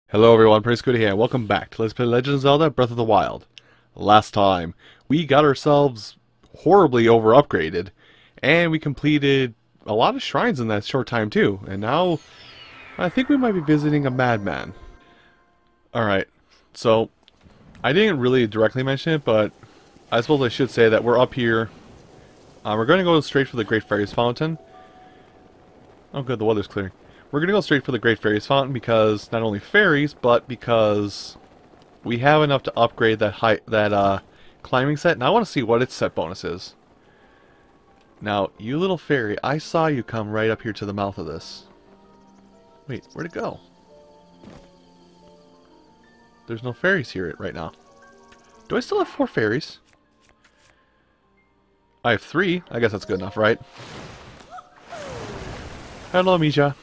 Hello everyone, Praise Good here, and welcome back to Let's Play Legend of Zelda Breath of the Wild. Last time, we got ourselves horribly over-upgraded, and we completed a lot of shrines in that short time too, and now I think we might be visiting a madman. Alright, so I didn't really directly mention it, but I suppose I should say that we're up here. We're going to go straight for the Great Fairies Fountain. Oh good, the weather's clearing. We're going to go straight for the Great Fairies Fountain because not only fairies, but because we have enough to upgrade that climbing set. Now I want to see what its set bonus is. Now, you little fairy, I saw you come right up here to the mouth of this. Wait, where'd it go? There's no fairies here right now. Do I still have 4 fairies? I have 3. I guess that's good enough, right? Hello, Misha.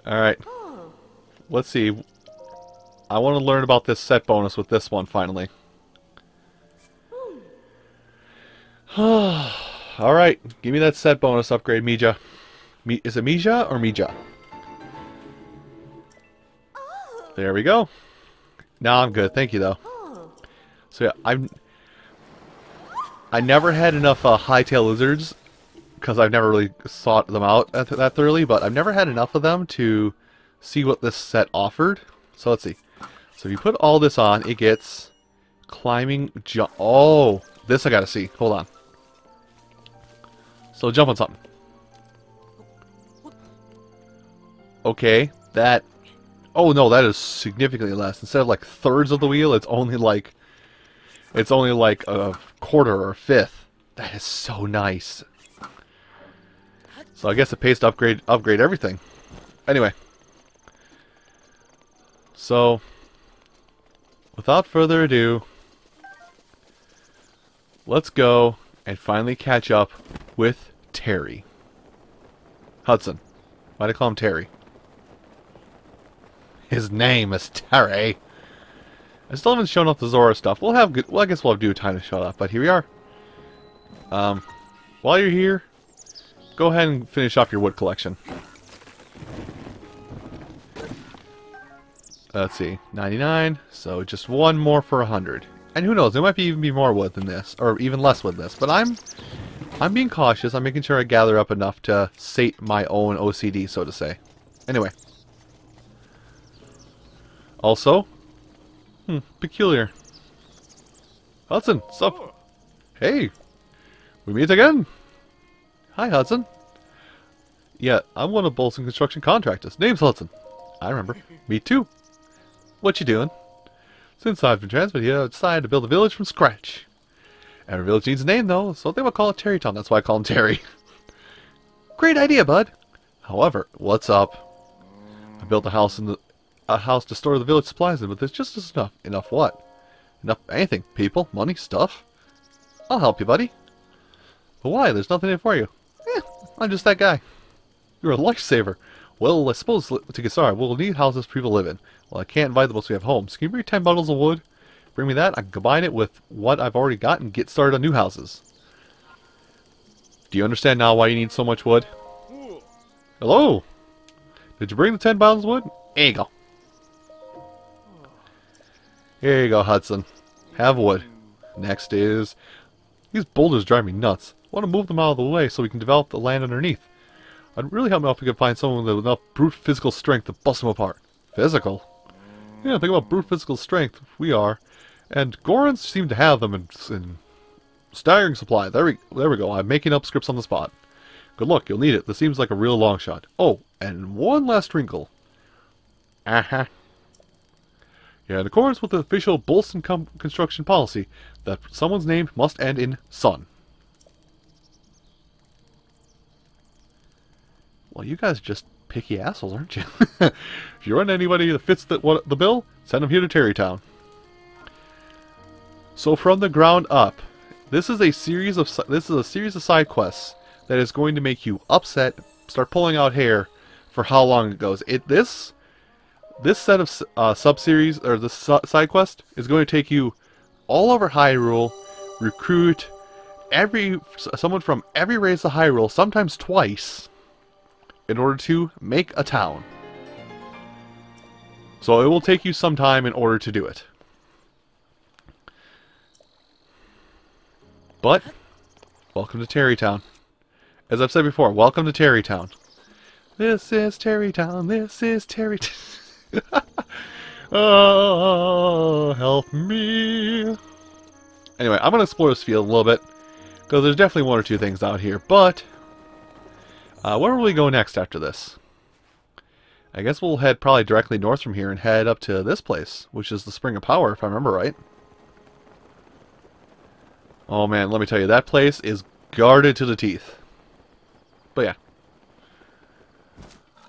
Alright. Let's see. I want to learn about this set bonus with this one, finally. Alright. Give me that set bonus upgrade, Mija. Is it Mija or Mija? There we go. Now I'm good. Thank you, though. So yeah, I never had enough hightail lizards because I've never really sought them out that thoroughly, but I've never had enough of them to see what this set offered. So let's see. So if you put all this on, it gets climbing jump. Oh, this I gotta see. Hold on. So jump on something. Okay, that. Oh no, that is significantly less. Instead of like thirds of the wheel, it's only like a quarter or a fifth. That is so nice. So I guess it pays to upgrade everything. Anyway. So, without further ado, let's go and finally catch up with Terry. Hudson. Why'd I call him Terry? His name is Terry. I still haven't shown off the Zora stuff. Well, I guess we'll have due time to show it off, but here we are. While you're here, go ahead and finish off your wood collection. Let's see, 99, so just one more for 100. And who knows, there might even be more wood than this, or even less wood than this. But I'm being cautious. I'm making sure I gather up enough to sate my own OCD, so to say. Anyway. Also, peculiar. Hudson, what's up? Hey, we meet again. Hi, Hudson. Yeah, I'm one of Bolson construction contractors. Name's Hudson. I remember. Me too. What you doing? Since I've been transferred here, I've decided to build a village from scratch. Every village needs a name, though, so they will call it Terrytown. That's why I call him Terry. Great idea, bud. However, what's up? I built a house to store the village supplies in, but there's just enough. Enough what? Enough anything. People, money, stuff. I'll help you, buddy. But why? There's nothing in it for you. I'm just that guy. You're a lifesaver. Well, I suppose to get started, we'll need houses for people to live in. Well, I can't invite them unless we have homes. Can you bring 10 bundles of wood? Bring me that. I can combine it with what I've already got and get started on new houses. Do you understand now why you need so much wood? Hello? Did you bring the 10 bundles of wood? Here you go. Here you go, Hudson. Have wood. Next is... These boulders drive me nuts. I want to move them out of the way so we can develop the land underneath. I'd really help me out if we could find someone with enough brute physical strength to bust them apart. Physical? Yeah, think about brute physical strength. We are. And Gorons seem to have them in staggering supply. There we go. I'm making up scripts on the spot. Good luck. You'll need it. This seems like a real long shot. Oh, and one last wrinkle. Yeah, in accordance with the official Bolson construction policy, that someone's name must end in son. Well, you guys are just picky assholes, aren't you? If you run anybody that fits the bill, send them here to Terrytown. So from the ground up, this is a series of side quests that is going to make you upset, start pulling out hair for how long it goes. This set of sub-series, or the side quest, is going to take you all over Hyrule, recruit someone from every race of Hyrule, sometimes twice, in order to make a town. So it will take you some time in order to do it. But, welcome to Terrytown. As I've said before, welcome to Terrytown. This is Terrytown, this is Terrytown. Oh, help me. Anyway, I'm going to explore this field a little bit, because there's definitely one or two things out here, but where will we go next after this? I guess we'll head probably directly north from here and head up to this place, which is the Spring of Power, if I remember right. Oh man, let me tell you, that place is guarded to the teeth. But yeah.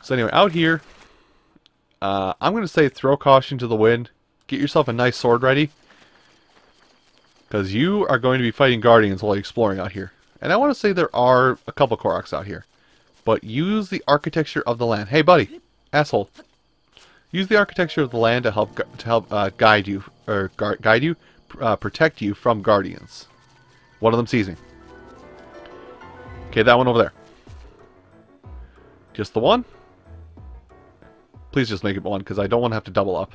So anyway, out here, I'm going to say throw caution to the wind. Get yourself a nice sword ready. Because you are going to be fighting guardians while you're exploring out here. And I want to say there are a couple Koroks out here. But use the architecture of the land. Hey buddy, asshole. Use the architecture of the land to help guide you, or protect you from guardians. One of them sees me. Okay, that one over there. Just the one? Please just make it one, because I don't want to have to double up.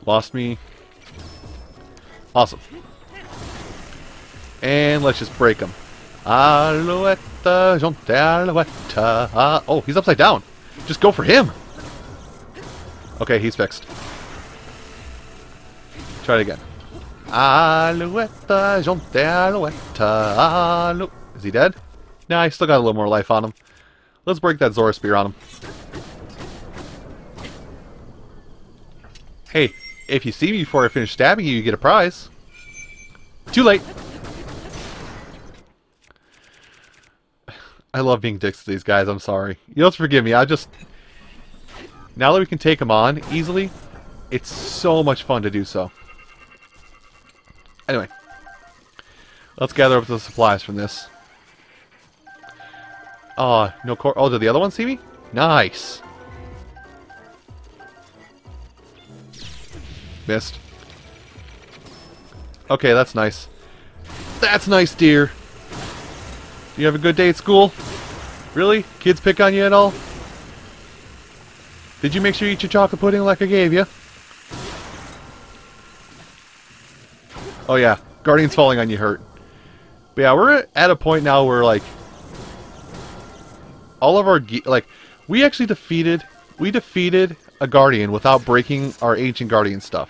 Lost me. Awesome. And let's just break him. Alouette, jonte, alouette. Oh, he's upside down. Just go for him. Okay, he's fixed. Try it again. Alouette, jonte, alouette. Is he dead? Nah, I still got a little more life on him. Let's break that Zora Spear on him. Hey, if you see me before I finish stabbing you, you get a prize. Too late. I love being dicks to these guys, I'm sorry. You have to forgive me, I just... Now that we can take them on easily, it's so much fun to do so. Anyway. Let's gather up the supplies from this. Oh, no core. Oh, did the other one see me? Nice. Missed. Okay, that's nice. That's nice, dear. You have a good day at school? Really? Kids pick on you at all? Did you make sure you eat your chocolate pudding like I gave you? Oh yeah, Guardians falling on you hurt. But yeah, we're at a point now where like all of our we actually defeated a Guardian without breaking our ancient Guardian stuff.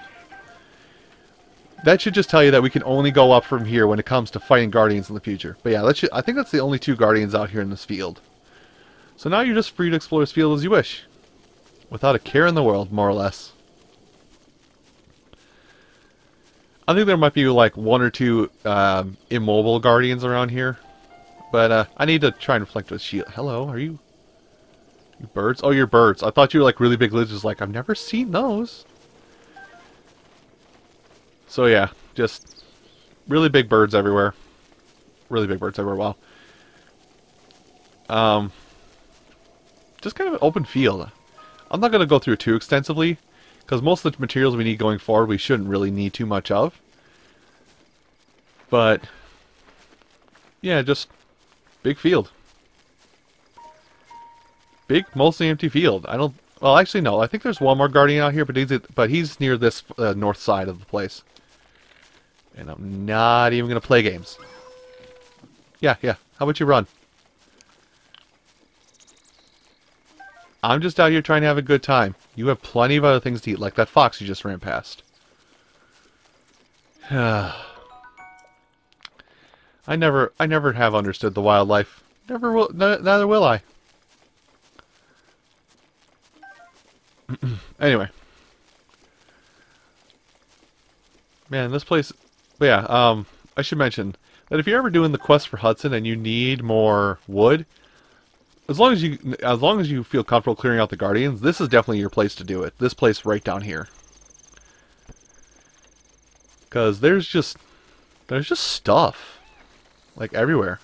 That should just tell you that we can only go up from here when it comes to fighting Guardians in the future. But yeah, I think that's the only two Guardians out here in this field. So now you're just free to explore this field as you wish. Without a care in the world, more or less. I think there might be like one or two immobile Guardians around here. But I need to try and reflect with shield. Hello, are you... You birds? Oh, you're birds. I thought you were like really big lizards. Like, I've never seen those. So yeah, just really big birds everywhere. Really big birds everywhere. Wow. Just kind of an open field. I'm not going to go through it too extensively, because most of the materials we need going forward we shouldn't really need too much of. But, yeah, just big field. Big, mostly empty field. I don't... Well, actually, no. I think there's one more Guardian out here, but he's near this north side of the place. And I'm not even going to play games. Yeah. How about you run? I'm just out here trying to have a good time. You have plenty of other things to eat, like that fox you just ran past. I never have understood the wildlife. Never will. Neither will I. Anyway. Man, this place... But yeah, I should mention that if you're ever doing the quest for Hudson and you need more wood, as long as you feel comfortable clearing out the Guardians, this is definitely your place to do it. This place right down here. Because there's just stuff. Like everywhere.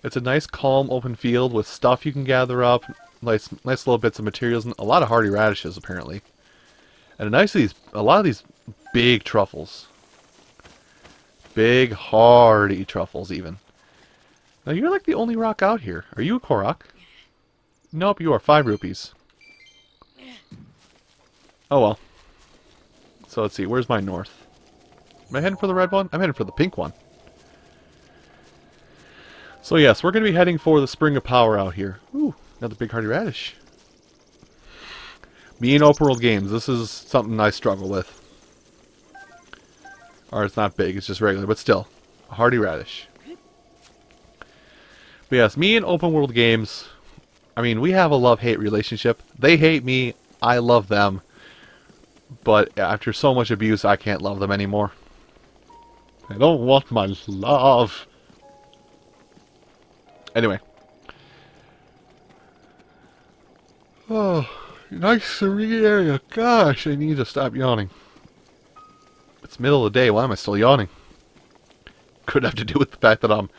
It's a nice, calm, open field with stuff you can gather up. Nice little bits of materials, and a lot of hardy radishes apparently. And a lot of these big truffles. Big, hardy truffles even. Now you're like the only rock out here. Are you a Korok? Nope, you are 5 rupees. Oh well. So let's see, where's my north? Am I heading for the red one? I'm heading for the pink one. So yes, we're going to be heading for the Spring of Power out here. Ooh, another big hardy radish. Me and open world games, this is something I struggle with. Or it's not big, it's just regular, but still. A hardy radish. But yes, me and open world games, I mean, we have a love-hate relationship. They hate me, I love them. But after so much abuse, I can't love them anymore. I don't want my love. Anyway. Oh, nice serene area. Gosh, I need to stop yawning. It's middle of the day. Why am I still yawning? Could have to do with the fact that I'm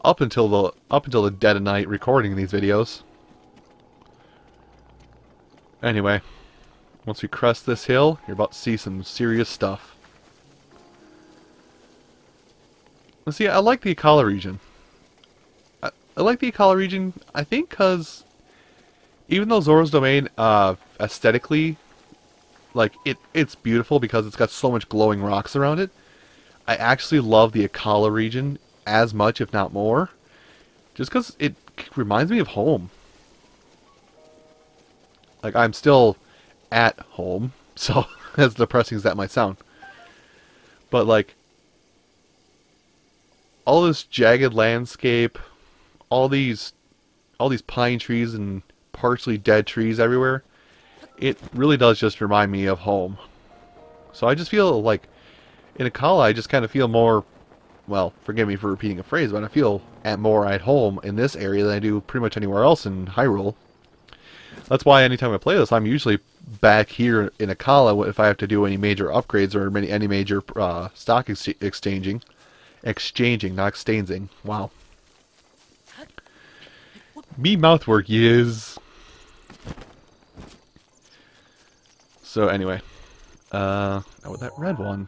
up until the dead of night recording these videos. Anyway, once we crest this hill, you're about to see some serious stuff. Let's see. I like the Akala region. I like the Akala region. I think because even though Zora's Domain, aesthetically, like it's beautiful because it's got so much glowing rocks around it. I actually love the Akala region as much, if not more, just because it reminds me of home. Like, I'm still at home, so as depressing as that might sound. But, like, all this jagged landscape, all these pine trees and partially dead trees everywhere, it really does just remind me of home. So I just feel like, in Akala, I just kind of feel more, well, forgive me for repeating a phrase, but I feel more at home in this area than I do pretty much anywhere else in Hyrule. That's why anytime I play this, I'm usually back here in Akala if I have to do any major upgrades or any major stock exchanging, not exchanging. Wow. Me mouthwork is. So anyway, oh, that red one,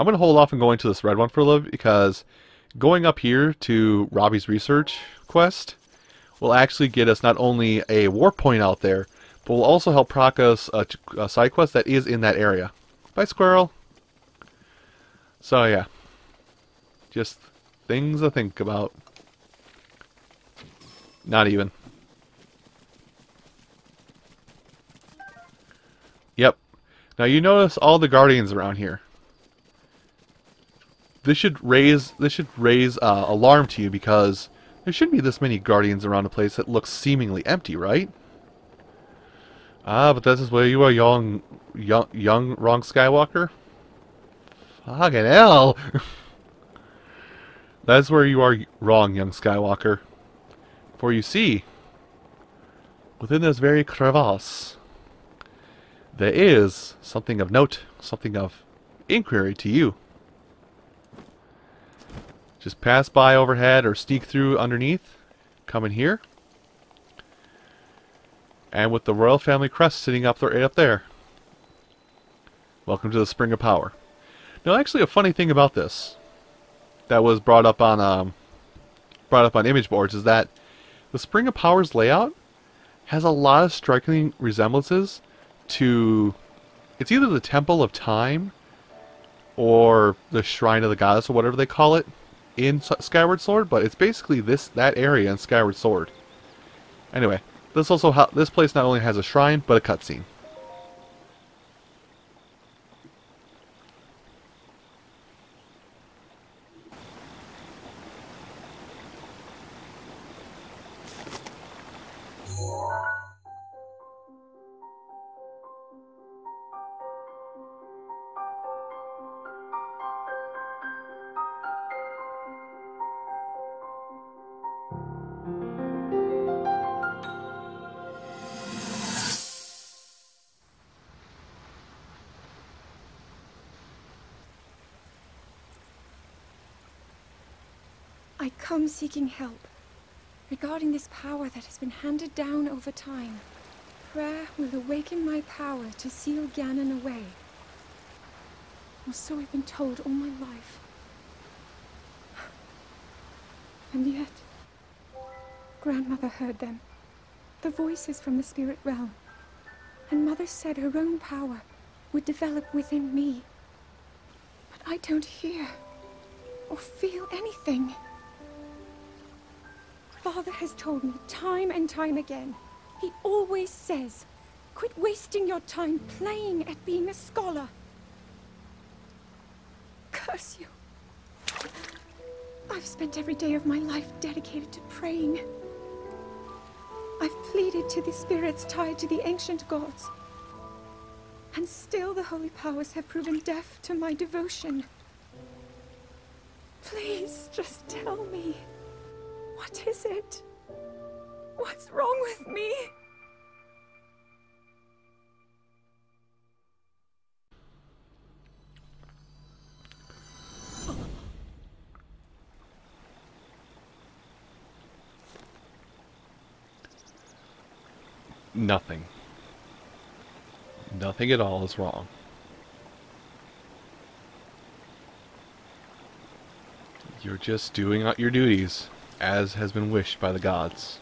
I'm gonna hold off on going to this red one for a little bit because going up here to Robbie's research quest will actually get us not only a warp point out there, but will also help proc us a side quest that is in that area. Bye, squirrel. So yeah, just things to think about. Not even. Yep. Now you notice all the guardians around here. This should raise alarm to you because there shouldn't be this many guardians around a place that looks seemingly empty, right? Ah, but this is where you are, young wrong Skywalker. Fucking hell! That's where you are wrong, young Skywalker. For you see, within this very crevasse, there is something of note, something of inquiry to you. Just pass by overhead or sneak through underneath. Come in here. And with the royal family crest sitting up there, right up there. Welcome to the Spring of Power. Now, actually, a funny thing about this that was brought up on image boards is that the Spring of Power's layout has a lot of striking resemblances to, it's either the Temple of Time or the Shrine of the Goddess or whatever they call it in Skyward Sword, but it's basically that area in Skyward Sword. Anyway, this place not only has a shrine but a cutscene. I come seeking help regarding this power that has been handed down over time. Prayer will awaken my power to seal Ganon away. Or so I've been told all my life. And yet, Grandmother heard them. The voices from the spirit realm. And Mother said her own power would develop within me. But I don't hear or feel anything. Father has told me time and time again. He always says, quit wasting your time playing at being a scholar. Curse you. I've spent every day of my life dedicated to praying. I've pleaded to the spirits tied to the ancient gods. And still the holy powers have proven deaf to my devotion. Please, just tell me. What is it? What's wrong with me? Nothing. Nothing at all is wrong. You're just doing out your duties, as has been wished by the gods.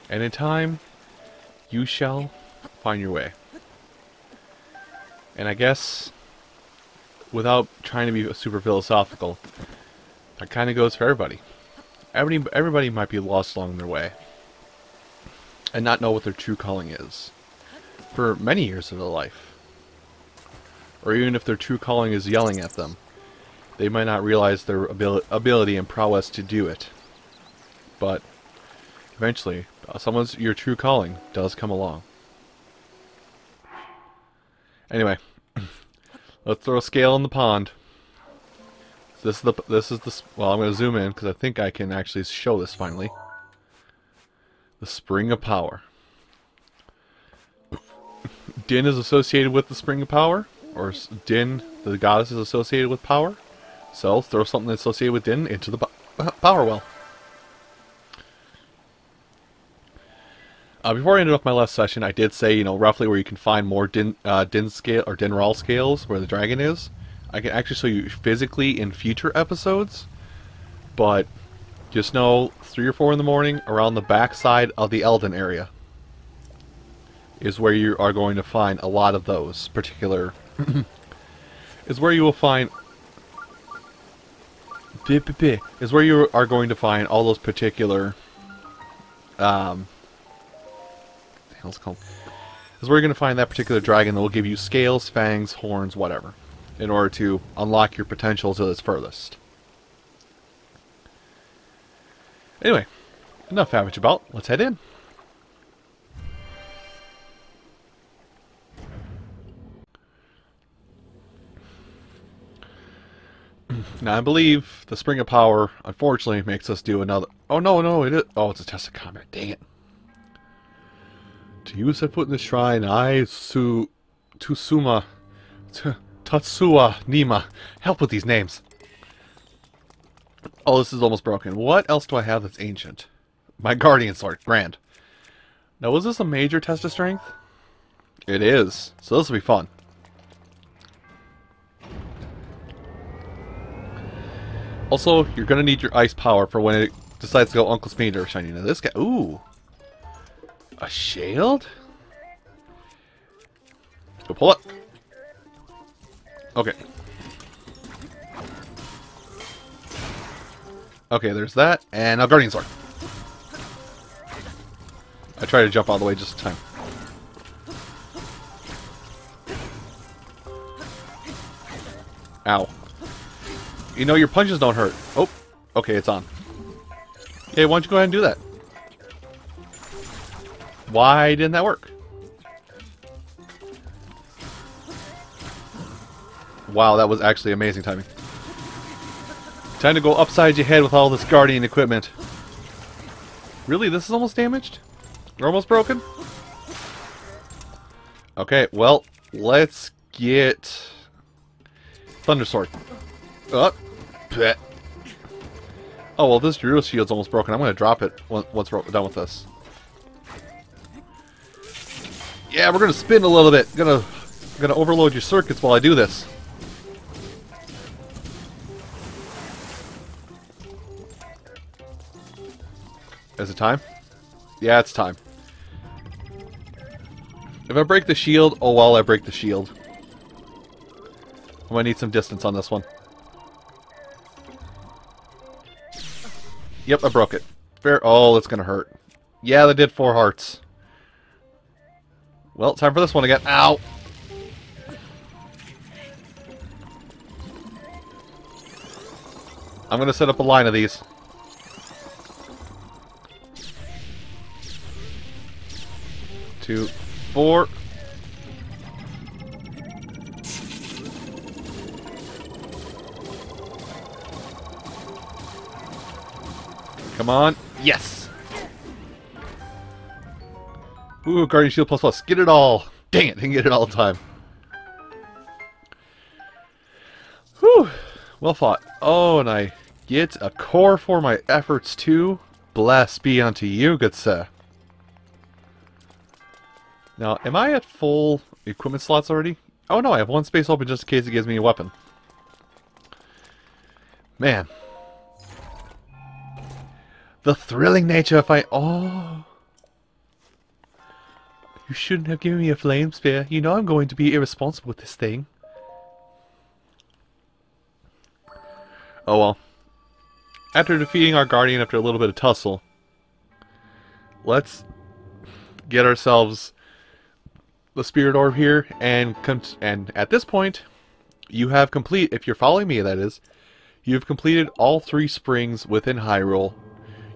And in time, you shall find your way. And I guess, without trying to be super philosophical, that kind of goes for everybody. Everybody might be lost along their way, and not know what their true calling is, for many years of their life. Or even if their true calling is yelling at them, they might not realize their ability and prowess to do it. But eventually, your true calling does come along. Anyway, let's throw a scale in the pond. Well, I'm going to zoom in because I think I can actually show this finally. The Spring of Power. Din is associated with the Spring of Power, or Din, the goddess, is associated with power. So throw something associated with Din into the power well. Before I ended off my last session, I did say, roughly where you can find more Din scale or Dinral scales, where the dragon is. I can actually show you physically in future episodes, but just know 3 or 4 in the morning around the back side of the Elden area is where you are going to find a lot of those particular is where you will find is where you are going to find all those particular what the hell's it called? Is where you're going to find that particular dragon that will give you scales, fangs, horns, whatever, in order to unlock your potential to its furthest. Anyway, enough having about. Let's head in. Now, I believe the Spring of Power, unfortunately, makes us do another... Oh, no, it is... Oh, it's a test of combat. Dang it. To you set foot in the shrine, Tatsuwa Nima. Help with these names. Oh, this is almost broken. What else do I have that's ancient? My Guardian Sword. Grand. Now, was this a major test of strength? It is. So this will be fun. Also, you're going to need your ice power for when it decides to go Uncle Speed or shiny. Now this guy... Ooh. A shield? Go pull it. Okay. Okay, there's that. And a Guardian Sword. I tried to jump all the way just in time. Ow. You know, your punches don't hurt. Oh, okay, it's on. Okay, why don't you go ahead and do that? Why didn't that work? Wow, that was actually amazing timing. Time to go upside your head with all this Guardian equipment. Really? This is almost damaged? We're almost broken? Okay, well, let's get... Thunder Sword. Oh, well, this Druid Shield's almost broken. I'm going to drop it once we're done with this. Yeah, we're going to spin a little bit. I'm gonna overload your circuits while I do this. Is it time? Yeah, it's time. If I break the shield, oh well, I break the shield. I'm gonna need some distance on this one. Yep, I broke it. Fair. Oh, that's gonna hurt. Yeah, that did 4 hearts. Well, time for this one again. Ow! I'm gonna set up a line of these. Two, 4. Come on. Yes! Ooh, Guardian Shield ++. Get it all! Dang it, didn't get it all the time. Whew! Well fought. Oh, and I get a core for my efforts too. Blessed be unto you, good sir. Now, am I at full equipment slots already? Oh no, I have 1 space open just in case it gives me a weapon. Man. The thrilling nature of oh. You shouldn't have given me a flame spear. You know I'm going to be irresponsible with this thing. Oh well. After defeating our guardian after a little bit of tussle, let's get ourselves the spirit orb here, and at this point, you have if you're following me, that is, you've completed all 3 springs within Hyrule.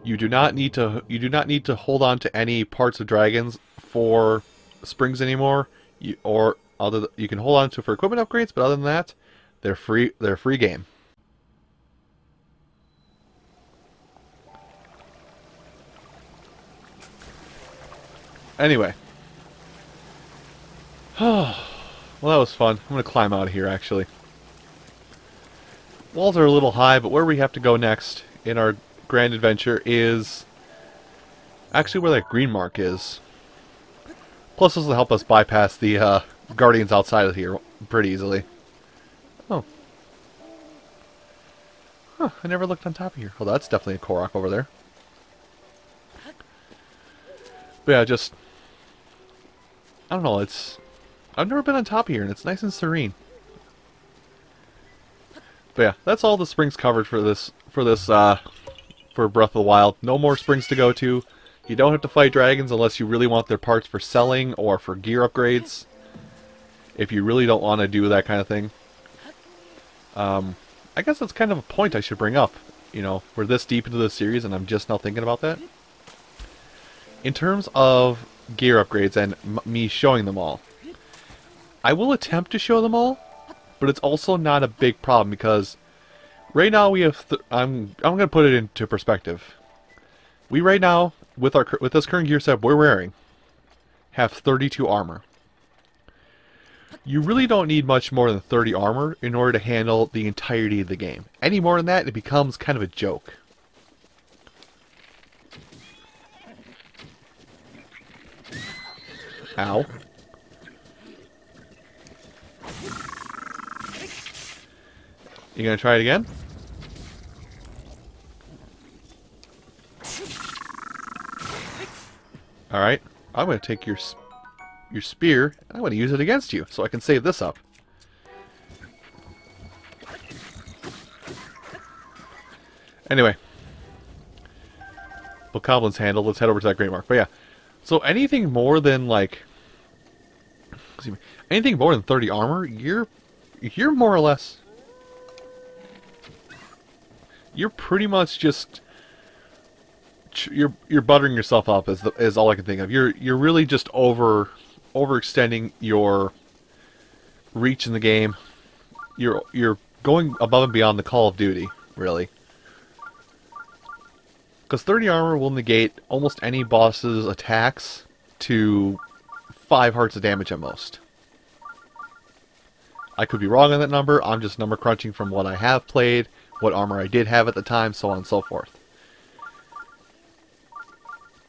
You do not need to hold on to any parts of dragons for springs anymore. You can hold on to for equipment upgrades, but other than that, they're free. They're a free game. Anyway. Well, that was fun. I'm going to climb out of here, actually. Walls are a little high, but where we have to go next in our grand adventure is actually where that green mark is. Plus, this will help us bypass the guardians outside of here pretty easily. Oh. Huh, I never looked on top of here. Oh, that's definitely a Korok over there. But yeah, just... I don't know, I've never been on top of here, and it's nice and serene. But yeah, that's all the springs covered for Breath of the Wild. No more springs to go to. You don't have to fight dragons unless you really want their parts for selling or for gear upgrades. If you really don't want to do that kind of thing. I guess that's kind of a point I should bring up. You know, we're this deep into the series and I'm just now thinking about that. In terms of gear upgrades and me showing them all, I will attempt to show them all, but it's also not a big problem because right now we have I'm going to put it into perspective. We right now with this current gear set we're wearing have 32 armor. You really don't need much more than 30 armor in order to handle the entirety of the game. Any more than that, it becomes kind of a joke. Ow. You gonna try it again? Alright, I'm gonna take your spear, and I'm gonna use it against you, so I can save this up. Anyway. Bokoblins handled, let's head over to that great mark. But yeah, so anything more than like... Excuse me, anything more than 30 armor, you're more or less... You're pretty much just... You're buttering yourself up is all I can think of. You're really just overextending your reach in the game. You're going above and beyond the Call of Duty, really. Because 30 armor will negate almost any boss's attacks to 5 hearts of damage at most. I could be wrong on that number. I'm just number crunching from what I have played, what armor I did have at the time, so on and so forth.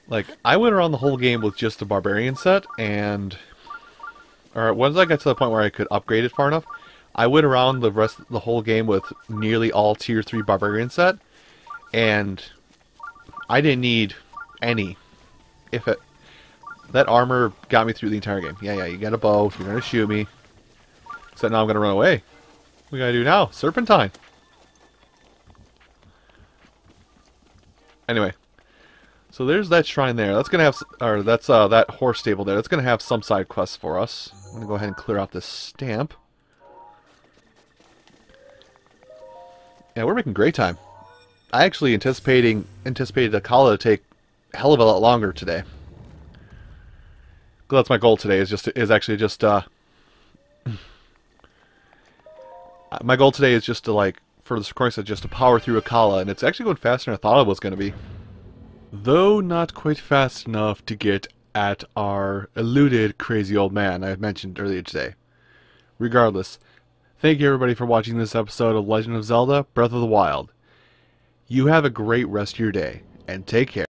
Like, I went around the whole game with just the Barbarian set, and... Alright, once I got to the point where I could upgrade it far enough, I went around the whole game with nearly all Tier 3 Barbarian set, and I didn't need any. If it... That armor got me through the entire game. Yeah, you got a bow. You're going to shoot me. So now I'm going to run away. What we got to do now? Serpentine. Anyway. So there's that shrine there. That's going to have... Or that's that horse stable there. That's going to have some side quests for us. I'm going to go ahead and clear off this stamp. Yeah, we're making great time. I actually anticipated Akala to take a hell of a lot longer today. That's my goal today. My goal today is just to, like, for this recording, just to power through Akala, and it's actually going faster than I thought it was going to be. Though not quite fast enough to get at our eluded crazy old man I had mentioned earlier today. Regardless, thank you everybody for watching this episode of Legend of Zelda: Breath of the Wild. You have a great rest of your day, and take care.